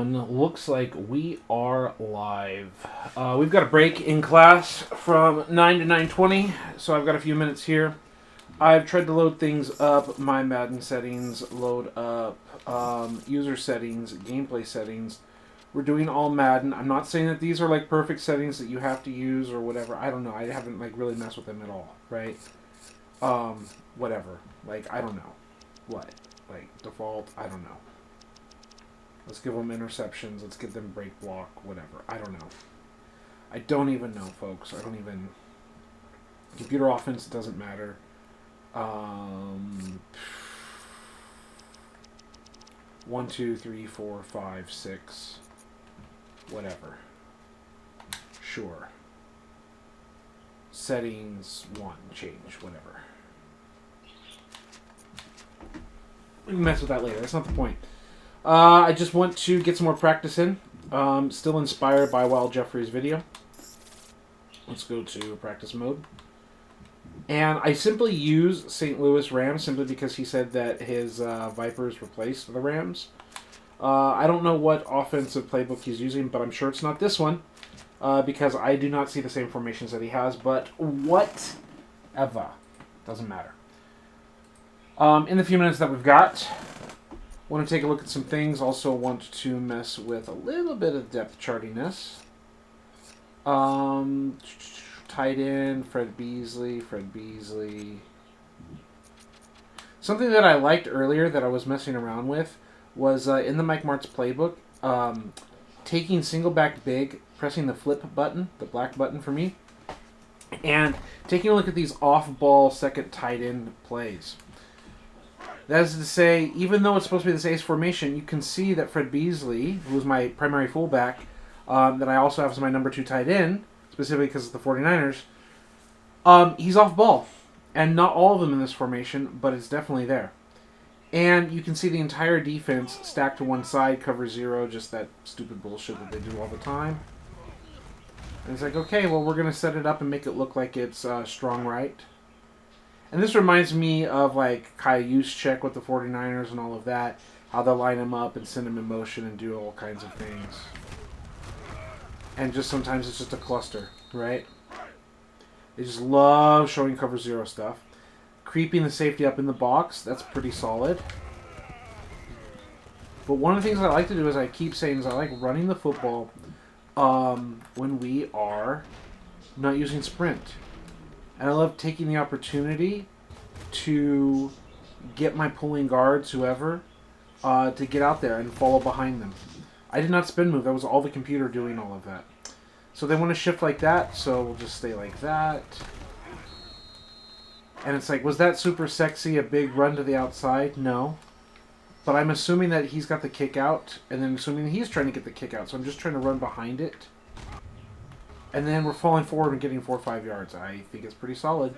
everyone. Looks like we are live. We've got a break in class from 9 to 9:20, so I've got a few minutes here. I've tried to load things up, my Madden settings, load up user settings, gameplay settings. We're doing all Madden. I'm not saying that these are like perfect settings that you have to use or whatever. I don't know. I haven't like really messed with them at all, right? Whatever. Like, I don't know. What? Like, default? I don't know. Let's give them interceptions. Let's give them break block. Whatever. I don't know. I don't even know, folks. I don't even... Computer offense doesn't matter. 1, 2, 3, 4, 5, 6. Whatever. Sure. Settings 1. Change. Whatever. We can mess with that later. That's not the point. I just want to get some more practice in. Still inspired by Wild Jeffrey's video. Let's go to practice mode. And I simply use St. Louis Rams simply because he said that his Vipers replaced the Rams. I don't know what offensive playbook he's using, but I'm sure it's not this one. Because I do not see the same formations that he has, but whatever. Doesn't matter. In the few minutes that we've got, want to take a look at some things. Also want to mess with a little bit of depth chartiness. Tight end, Fred Beasley. Something that I liked earlier that I was messing around with was in the Mike Martz playbook, taking single back big, pressing the flip button, the black button for me, and taking a look at these off-ball second tight end plays. That is to say, even though it's supposed to be this ace formation, you can see that Fred Beasley, who is my primary fullback, that I also have as my number 2 tight end, specifically because of the 49ers, he's off ball. And not all of them in this formation, but it's definitely there. And you can see the entire defense stacked to one side, cover 0, just that stupid bullshit that they do all the time. And it's like, okay, well, we're going to set it up and make it look like it's strong right. And this reminds me of, like, Kyle Juszczyk with the 49ers and all of that. How they'll line him up and send him in motion and do all kinds of things. And just sometimes it's just a cluster, right? They just love showing cover 0 stuff. Creeping the safety up in the box, that's pretty solid. But one of the things I like to do is I keep saying is I like running the football when we are not using sprint. And I love taking the opportunity to get my pulling guards, whoever, to get out there and follow behind them. I did not spin move. That was all the computer doing all of that. So they want to shift like that, so we'll just stay like that. And it's like, was that super sexy, a big run to the outside? No. But I'm assuming that he's got the kick out, and then assuming he's trying to get the kick out. So I'm just trying to run behind it. And then we're falling forward and getting 4 or 5 yards. I think it's pretty solid.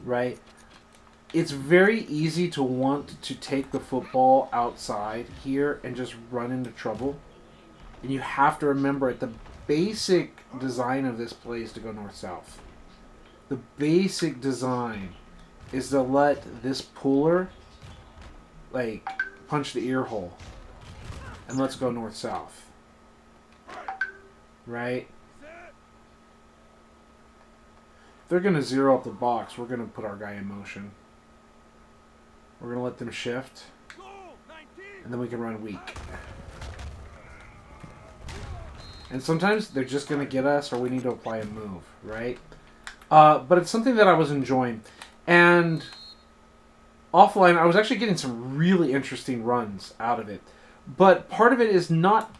Right? It's very easy to want to take the football outside here and just run into trouble. And you have to remember the basic design of this play is to go north-south. The basic design is to let this puller, like, punch the ear hole. And let's go north-south. Right? If they're going to zero up the box, we're going to put our guy in motion. We're going to let them shift. And then we can run weak. And sometimes they're just going to get us or we need to apply a move. Right? But it's something that I was enjoying. And offline, I was actually getting some really interesting runs out of it. But part of it is not...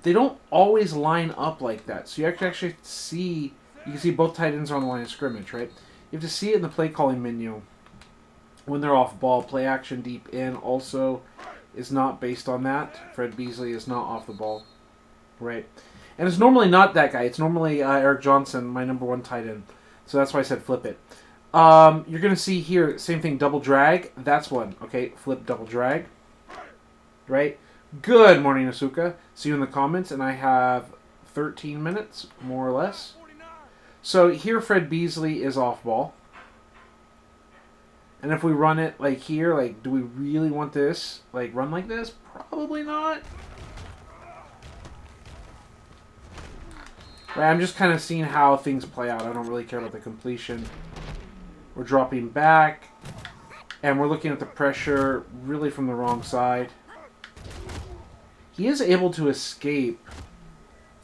They don't always line up like that. So you actually see... You can see both tight ends are on the line of scrimmage, right? You have to see it in the play calling menu. When they're off ball, play action deep in also is not based on that. Fred Beasley is not off the ball, right? And it's normally not that guy. It's normally Eric Johnson, my number 1 tight end. So that's why I said flip it. You're going to see here, same thing, double drag. That's one. Okay, flip double drag. Right? Good morning, Asuka. See you in the comments. And I have 13 minutes, more or less. So here Fred Beasley is off ball. And if we run it like here, like, do we really want this? Like, run like this? Probably not. Right, I'm just kind of seeing how things play out. I don't really care about the completion. We're dropping back. And we're looking at the pressure really from the wrong side. He is able to escape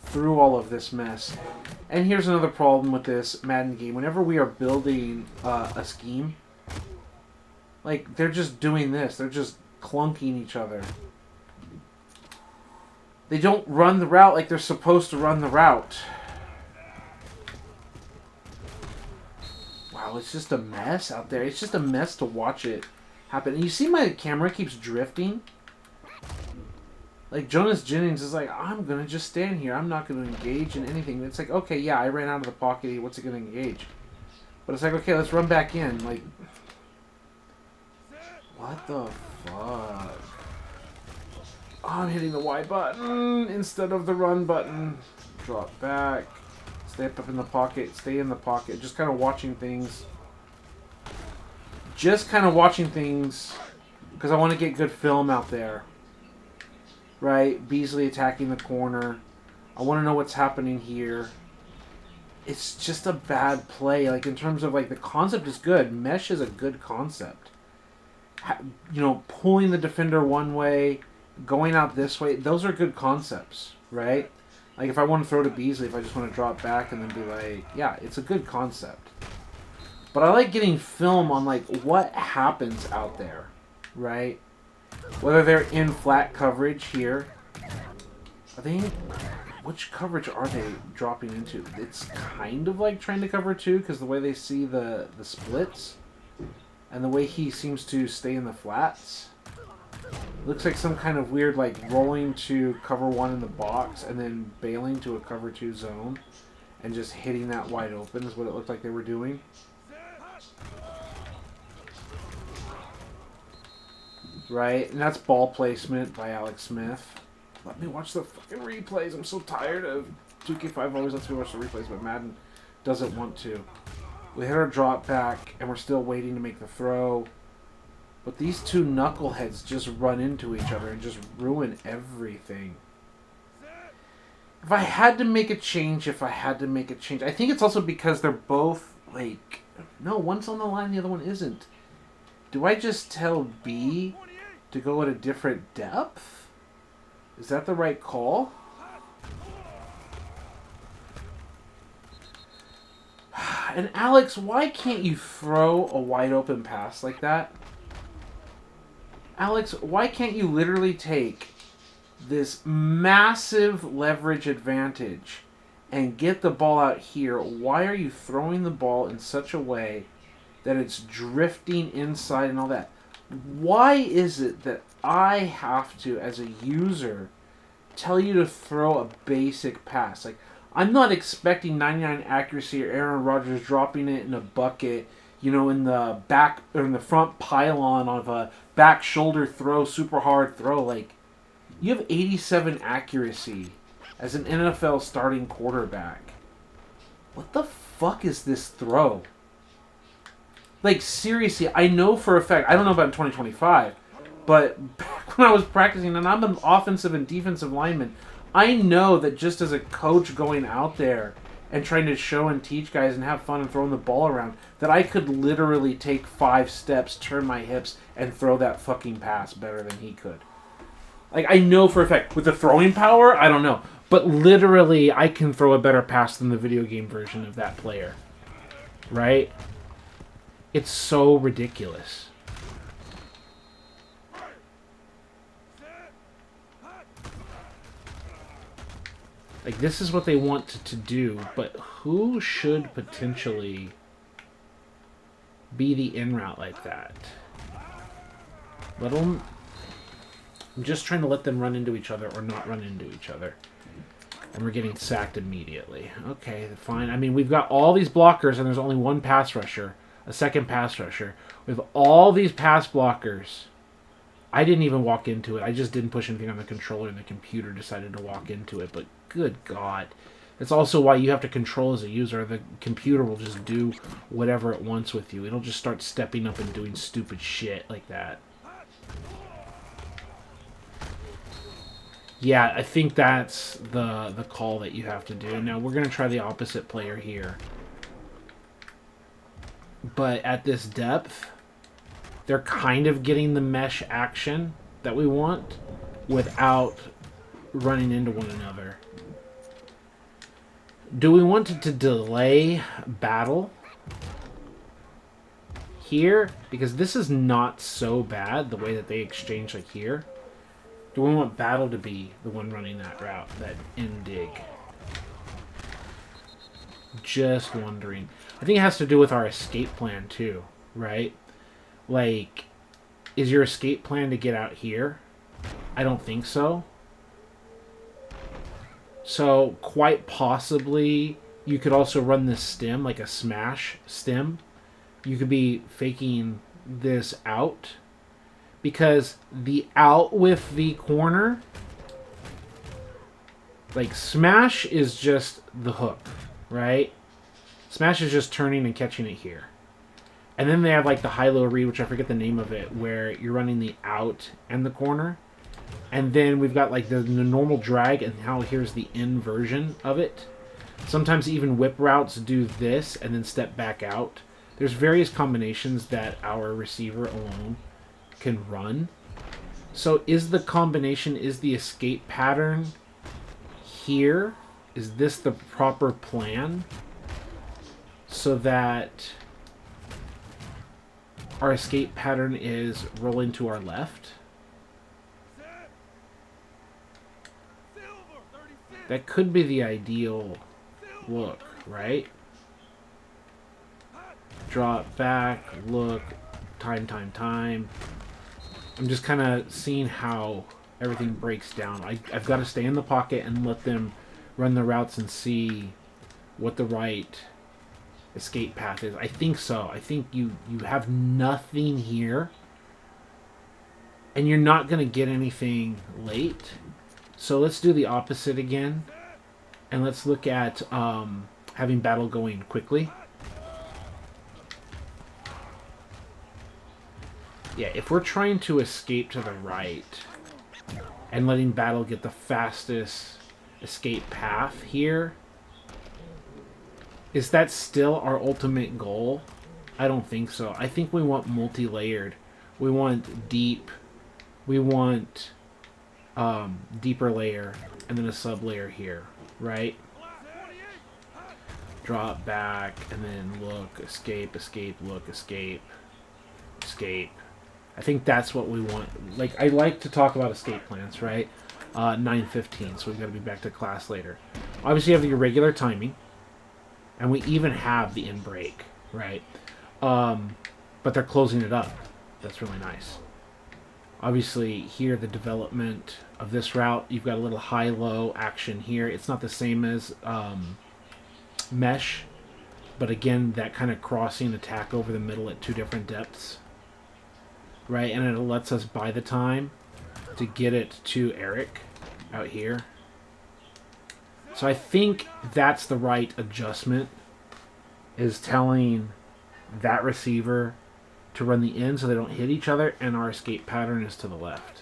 through all of this mess. And here's another problem with this Madden game. Whenever we are building a scheme, like, they're just doing this. They're just clunking each other. They don't run the route like they're supposed to run the route. Wow, it's just a mess out there. It's just a mess to watch it happen. And you see my camera keeps drifting? Like, Jonas Jennings is like, I'm going to just stand here. I'm not going to engage in anything. It's like, okay, yeah, I ran out of the pocket. What's it going to engage? But it's like, okay, let's run back in. Like, what the fuck? Oh, I'm hitting the Y button instead of the run button. Drop back. Stay up in the pocket. Stay in the pocket. Just kind of watching things. Just kind of watching things because I want to get good film out there. Right? Beasley attacking the corner. I want to know what's happening here. It's just a bad play. Like, in terms of, like, the concept is good. Mesh is a good concept. You know, pulling the defender one way, going out this way. Those are good concepts, right? Like, if I want to throw to Beasley, if I just want to drop back and then be like, yeah, it's a good concept. But I like getting film on, like, what happens out there, right? Whether they're in flat coverage here. Are they... Which coverage are they dropping into? It's kind of like trying to cover two, because the way they see the splits and the way he seems to stay in the flats. Looks like some kind of weird, like, rolling to cover one in the box and then bailing to a cover two zone and just hitting that wide open is what it looked like they were doing. Right? And that's ball placement by Alex Smith. Let me watch the fucking replays. I'm so tired of 2K5 always lets me watch the replays, but Madden doesn't want to. We hit our drop back, and we're still waiting to make the throw. But these two knuckleheads just run into each other and just ruin everything. If I had to make a change, I think it's also because they're both, like... No, one's on the line, the other one isn't. Do I just tell B to go at a different depth? Is that the right call? And Alex, why can't you throw a wide open pass like that? Alex, why can't you literally take this massive leverage advantage and get the ball out here? Why are you throwing the ball in such a way that it's drifting inside and all that? Why is it that I have to, as a user, tell you to throw a basic pass? Like, I'm not expecting 99 accuracy or Aaron Rodgers dropping it in a bucket, you know, in the back or in the front pylon of a back shoulder throw, super hard throw. Like, you have 87 accuracy as an NFL starting quarterback. What the fuck is this throw? Like, seriously, I know for a fact, I don't know about in 2025, but back when I was practicing, and I'm an offensive and defensive lineman, I know that just as a coach going out there and trying to show and teach guys and have fun and throwing the ball around, that I could literally take 5 steps, turn my hips, and throw that fucking pass better than he could. Like, I know for a fact. With the throwing power, I don't know. But literally, I can throw a better pass than the video game version of that player. Right? It's so ridiculous. Like, this is what they want to do, but who should potentially be the in route like that? Let them... I'm just trying to let them run into each other or not run into each other. And we're getting sacked immediately. Okay, fine. I mean, we've got all these blockers and there's only one pass rusher. A second pass rusher. We have all these pass blockers. I didn't even walk into it. I just didn't push anything on the controller and the computer decided to walk into it. But good God. It's also why you have to control as a user. The computer will just do whatever it wants with you. It'll just start stepping up and doing stupid shit like that. Yeah, I think that's the call that you have to do. Now, we're going to try the opposite player here. But at this depth, they're kind of getting the mesh action that we want without running into one another. Do we want to delay battle here? Because this is not so bad, the way that they exchange like here. Do we want battle to be the one running that route, that end dig? Just wondering. I think it has to do with our escape plan too, right? Like, is your escape plan to get out here? I don't think so. So, quite possibly, you could also run this stem, like a smash stem. You could be faking this out. Because the out with the corner, like, smash is just the hook, right? Smash is just turning and catching it here. And then they have, like, the high-low read, which I forget the name of it, where you're running the out and the corner. And then we've got like the normal drag, and now here's the in version of it. Sometimes even whip routes do this and then step back out. There's various combinations that our receiver alone can run. So is the combination, is the escape pattern here? Is this the proper plan? So that our escape pattern is rolling to our left? That could be the ideal look, right? Drop back, look, time. I'm just kind of seeing how everything breaks down. I've got to stay in the pocket and let them run the routes and see what the right escape path is. I think so. I think you have nothing here, and you're not going to get anything late. So let's do the opposite again, and let's look at having battle going quickly. Yeah, if we're trying to escape to the right and letting battle get the fastest escape path here, is that still our ultimate goal? I don't think so. I think we want multi-layered. We want deep. We want deeper layer and then a sub layer here, right? Drop back and then look, escape, look, escape. I think that's what we want. Like, I like to talk about escape plans, right? 9:15, so we've got to be back to class later. Obviously, you have your regular timing, and we even have the in break, right? But they're closing it up. That's really nice. Obviously, here, the development of this route, you've got a little high-low action here. It's not the same as mesh, but again, that kind of crossing attack over the middle at two different depths, right? And it lets us buy the time to get it to Eric out here. So I think that's the right adjustment, is telling that receiver to run the in so they don't hit each other, and our escape pattern is to the left.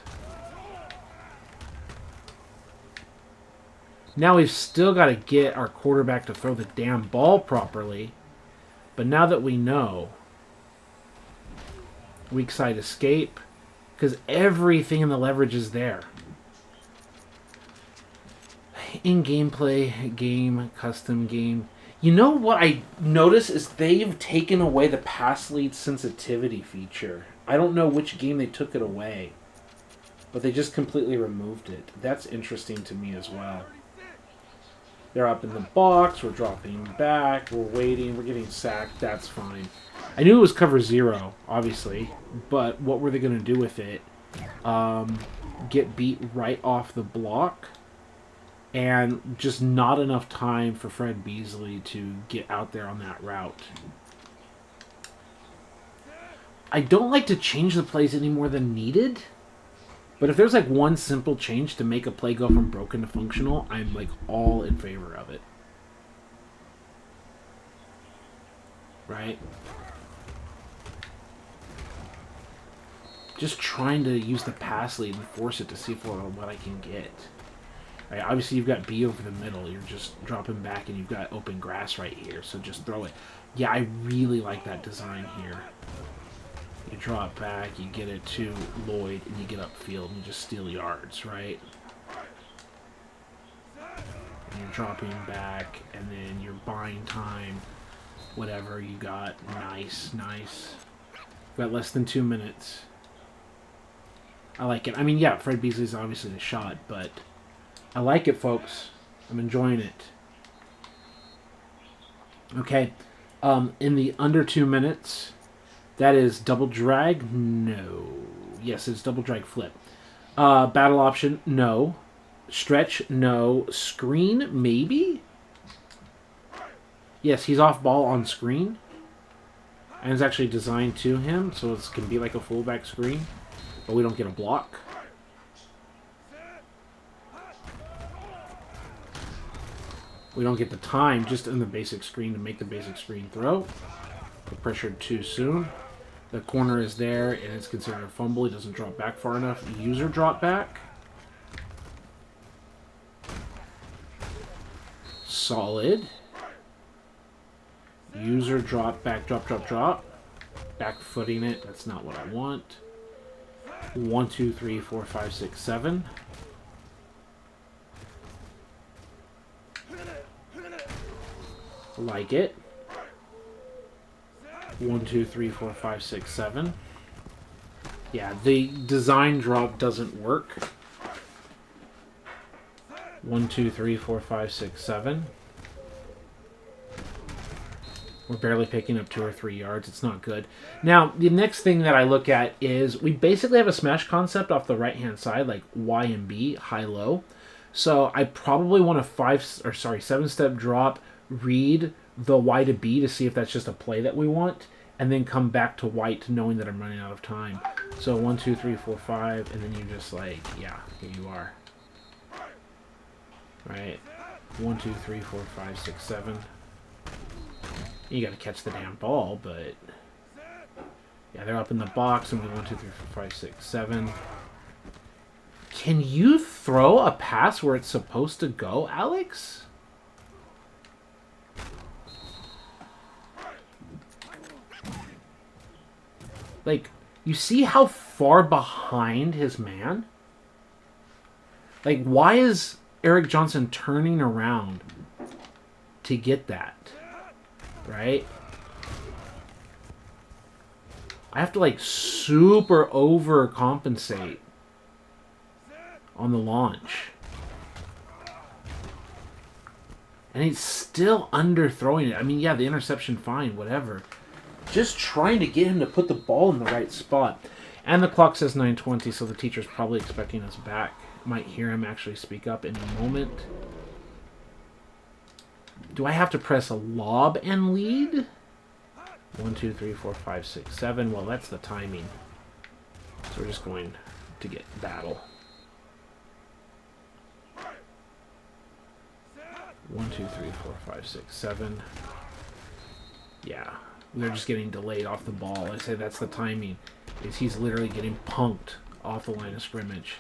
Now we've still got to get our quarterback to throw the damn ball properly, but now that we know, weak side escape, because everything in the leverage is there. In gameplay, game, custom game. You know what I notice is they've taken away the pass lead sensitivity feature. I don't know which game they took it away, but they just completely removed it. That's interesting to me as well. They're up in the box, we're dropping back, we're waiting, we're getting sacked, that's fine. I knew it was cover 0, obviously, but what were they going to do with it? Get beat right off the block? And just not enough time for Fred Beasley to get out there on that route. I don't like to change the plays any more than needed. But if there's like one simple change to make a play go from broken to functional, I'm like all in favor of it. right? Just trying to use the pass lead and force it to see what I can get. Right, obviously, you've got B over the middle. You're just dropping back, and you've got open grass right here. So just throw it. Yeah, I really like that design here. You drop back, you get it to Lloyd, and you get upfield, and you just steal yards, right? And you're dropping back, and then you're buying time. Whatever you got. Nice, nice. We've got less than 2 minutes. I like it. I mean, yeah, Fred Beasley's obviously the shot, but I like it, folks. I'm enjoying it. Okay. In the under 2 minutes, that is double drag? No. Yes, it's double drag flip. Battle option? No. Stretch? No. Screen? Maybe? Yes, he's off ball on screen. And it's actually designed to him, so it can be like a fullback screen. But we don't get a block. We don't get the time just in the basic screen to make the basic screen throw. We're pressured too soon. The corner is there, and it's considered a fumble. He doesn't drop back far enough. User drop back. Solid. User drop back, drop, drop, drop. Back footing it. That's not what I want. 1, 2, 3, 4, 5, 6, 7. Like it. 1, 2, 3, 4, 5, 6, 7. Yeah, the design drop doesn't work. 1, 2, 3, 4, 5, 6, 7. We're barely picking up 2 or 3 yards. It's not good. Now, the next thing that I look at is we basically have a smash concept off the right-hand side, like Y and B, high-low. So I probably want a 7-step drop, read the Y to B to see if that's just a play that we want, and then come back to white knowing that I'm running out of time. So 1, 2, 3, 4, 5, and then you're just like, yeah, here you are. Right? 1, 2, 3, 4, 5, 6, 7. You got to catch the damn ball, but yeah, they're up in the box, and we 1, 2, 3, 4, 5, 6, 7. Can you throw a pass where it's supposed to go, Alex? Like, you see how far behind his man? Like, why is Eric Johnson turning around to get that? Right? I have to, like, super overcompensate on the launch. And he's still underthrowing it. I mean, yeah, the interception, fine, whatever. Just trying to get him to put the ball in the right spot. And the clock says 9:20, so the teacher's probably expecting us back. Might hear him actually speak up in a moment. Do I have to press a lob and lead? 1, 2, 3, 4, 5, 6, 7. Well, that's the timing. So we're just going to get battle. 1, 2, 3, 4, 5, 6, 7. Yeah. They're just getting delayed off the ball. I say that's the timing. He's literally getting punked off the line of scrimmage.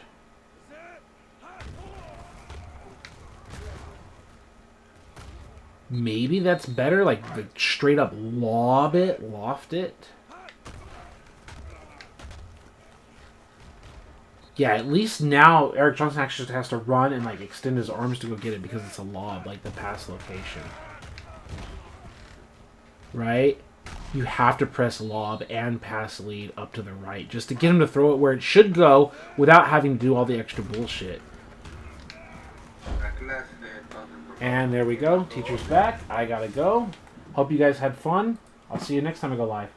Maybe that's better. Like straight up loft it. Yeah, at least now Eric Johnson actually has to run and like extend his arms to go get it because it's a lob, like the pass location. Right? You have to press lob and pass lead up to the right just to get him to throw it where it should go without having to do all the extra bullshit. And there we go. Teacher's back. I gotta go. Hope you guys had fun. I'll see you next time I go live.